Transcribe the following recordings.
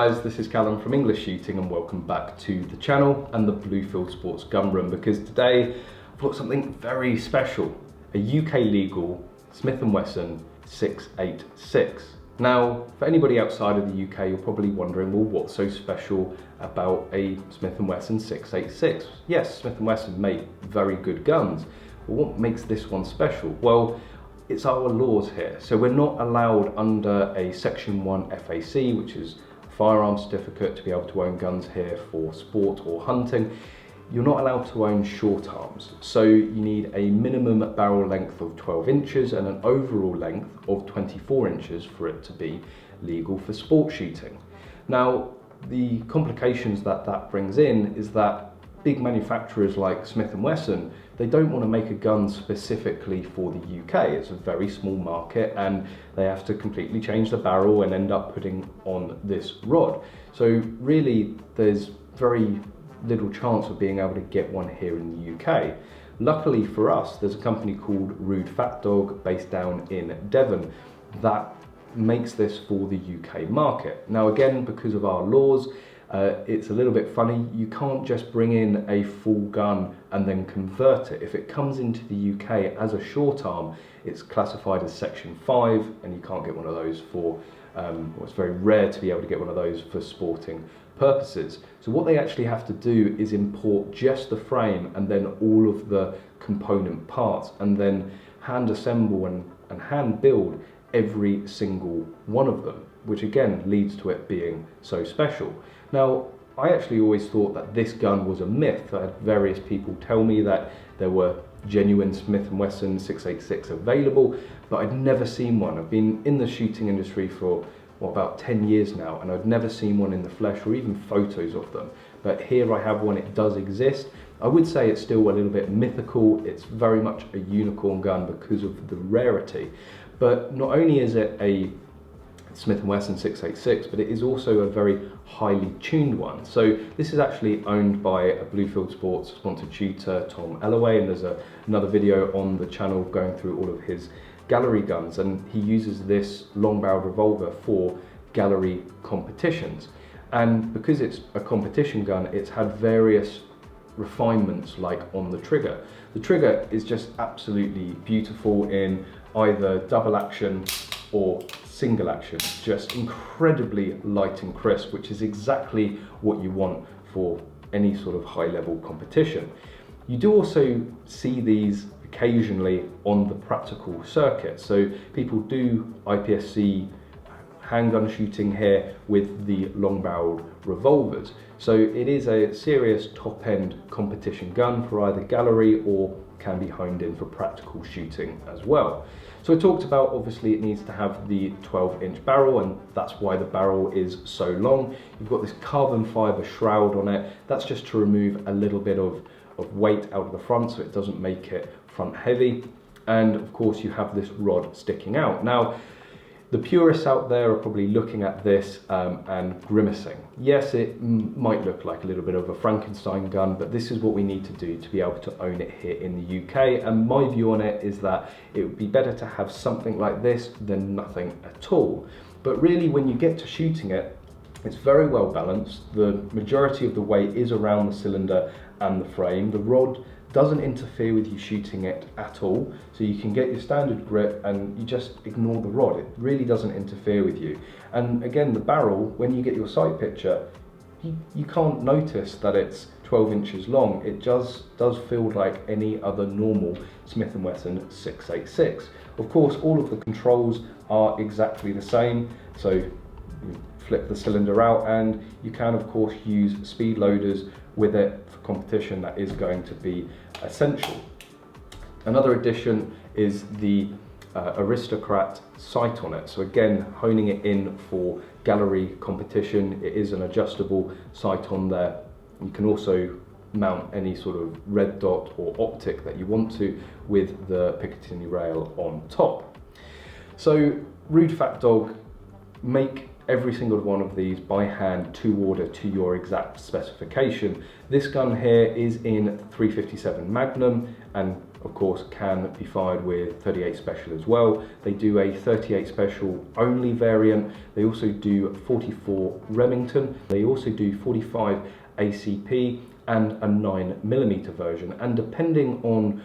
guys, this is Callum from EnglishShooting and welcome back to the channel and the Bluefield Sports gun room, because today I've got something very special, a UK legal Smith & Wesson 686. Now, for anybody outside of the UK, you're probably wondering, well, what's so special about a Smith & Wesson 686? Yes, Smith & Wesson make very good guns, but what makes this one special? Well, it's our laws here. So we're not allowed under a Section 1 FAC, which is a firearm certificate to be able to own guns here for sport or hunting. You're not allowed to own short arms. So you need a minimum barrel length of 12 inches and an overall length of 24 inches for it to be legal for sport shooting. Now, the complications that brings in is that big manufacturers like Smith & Wesson, they don't want to make a gun specifically for the UK. It's a very small market and they have to completely change the barrel and end up putting on this rod. So really there's very little chance of being able to get one here in the UK. Luckily for us, there's a company called Rude Fat Dog based down in Devon that makes this for the UK market. Now again, because of our laws, it's a little bit funny. You can't just bring in a full gun and then convert it. If it comes into the UK as a short arm, it's classified as Section 5 and you can't get one of those for, well, it's very rare to be able to get one of those for sporting purposes. So what they actually have to do is import just the frame and then all of the component parts and then hand assemble and hand build every single one of them, which again leads to it being so special. Now, I actually always thought that this gun was a myth. I had various people tell me that there were genuine Smith & Wesson 686 available, but I'd never seen one. I've been in the shooting industry for about 10 years now, and I'd never seen one in the flesh or even photos of them. But here I have one, it does exist. I would say it's still a little bit mythical. It's very much a unicorn gun because of the rarity. But not only is it a Smith & Wesson 686, but it is also a very highly tuned one. So this is actually owned by a Bluefield Sports sponsored shooter, Tom Ellaway, and there's another video on the channel going through all of his gallery guns, and he uses this long-barreled revolver for gallery competitions. And because it's a competition gun, it's had various refinements like on the trigger. The trigger is just absolutely beautiful in either double action or single action, just incredibly light and crisp, which is exactly what you want for any sort of high level competition. You do also see these occasionally on the practical circuit. So people do IPSC handgun shooting here with the long barreled revolvers. So it is a serious top end competition gun for either gallery or can be honed in for practical shooting as well. So I talked about, obviously it needs to have the 12-inch barrel, and that's why the barrel is so long. You've got this carbon fiber shroud on it. That's just to remove a little bit of weight out of the front so it doesn't make it front heavy. And of course you have this rod sticking out. Now, the purists out there are probably looking at this and grimacing. Yes, it might look like a little bit of a Frankenstein gun, but this is what we need to do to be able to own it here in the UK. And my view on it is that it would be better to have something like this than nothing at all. But really, when you get to shooting it, it's very well balanced. The majority of the weight is around the cylinder and the frame. The rod doesn't interfere with you shooting it at all, so you can get your standard grip and you just ignore the rod. It really doesn't interfere with you. And again, the barrel, when you get your sight picture, you can't notice that it's 12 inches long. It does feel like any other normal Smith & Wesson 686. Of course, all of the controls are exactly the same. So you flip the cylinder out and you can of course use speed loaders with it for competition. That is going to be essential. Another addition is the Aristocrat sight on it. So again, honing it in for gallery competition. It is an adjustable sight on there. You can also mount any sort of red dot or optic that you want to with the Picatinny rail on top. So Rude Fat Dog make every single one of these by hand to order to your exact specification. This gun here is in 357 Magnum, and of course, can be fired with 38 special as well. They do a 38 special only variant. They also do 44 Remington. They also do 45 ACP and a 9mm version. And depending on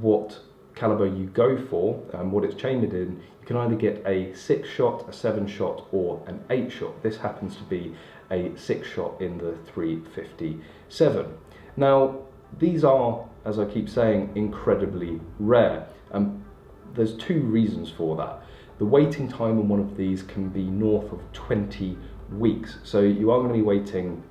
what caliber you go for and what it's chambered in, you can either get a 6-shot, a 7-shot, or an 8-shot. This happens to be a 6-shot in the 357. Now, these are, as I keep saying, incredibly rare. There's two reasons for that. The waiting time on one of these can be north of 20 weeks. So you are going to be waiting,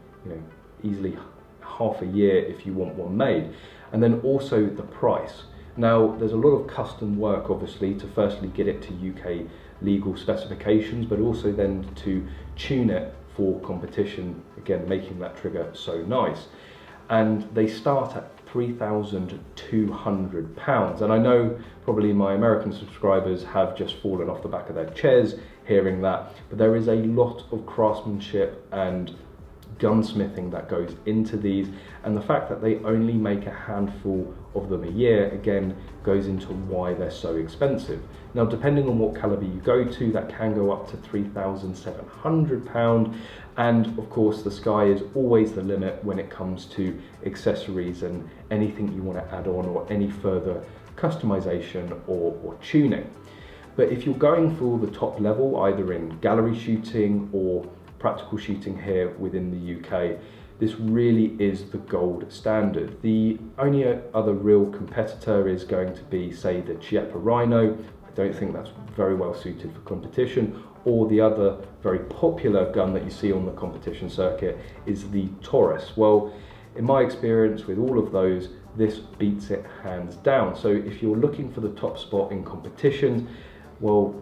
easily half a year if you want one made. And then also the price. Now, there's a lot of custom work, obviously, to firstly get it to UK legal specifications, but also then to tune it for competition, again, making that trigger so nice. And they start at £3,200. And I know probably my American subscribers have just fallen off the back of their chairs hearing that, but there is a lot of craftsmanship and gunsmithing that goes into these, and the fact that they only make a handful of them a year again goes into why they're so expensive. Now, depending on what caliber you go to, that can go up to £3,700, and of course the sky is always the limit when it comes to accessories and anything you want to add on or any further customization or tuning. But if you're going for the top level, either in gallery shooting or practical shooting here within the UK, this really is the gold standard. The only other real competitor is going to be, say, the DJI Rhino. I don't think that's very well suited for competition. Or the other very popular gun that you see on the competition circuit is the Taurus. Well, in my experience with all of those, this beats it hands down. So if you're looking for the top spot in competitions, well,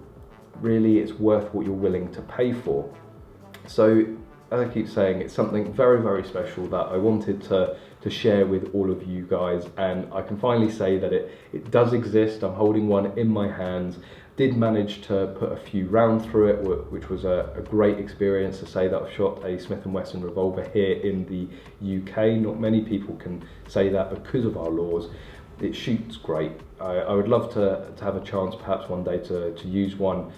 really it's worth what you're willing to pay for. So, as I keep saying, it's something very, very special that I wanted to share with all of you guys, and I can finally say that it does exist. I'm holding one in my hands. Did manage to put a few rounds through it, which was a great experience to say that I've shot a Smith & Wesson revolver here in the UK. Not many people can say that because of our laws. It shoots great. I would love to have a chance perhaps one day to use one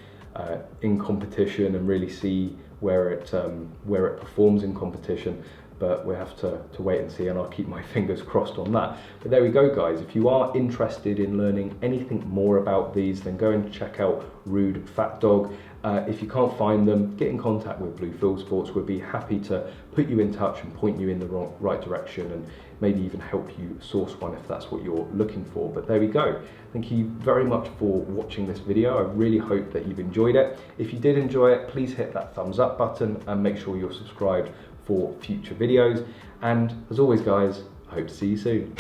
in competition and really see where it performs in competition, but we have to wait and see, and I'll keep my fingers crossed on that. But there we go, guys. If you are interested in learning anything more about these, then go and check out Rude Fat Dog. If you can't find them, get in contact with Blue Field Sports. We'd be happy to put you in touch and point you in the right direction, and maybe even help you source one if that's what you're looking for. But there we go. Thank you very much for watching this video. I really hope that you've enjoyed it. If you did enjoy it, please hit that thumbs up button and make sure you're subscribed for future videos. And as always, guys, I hope to see you soon.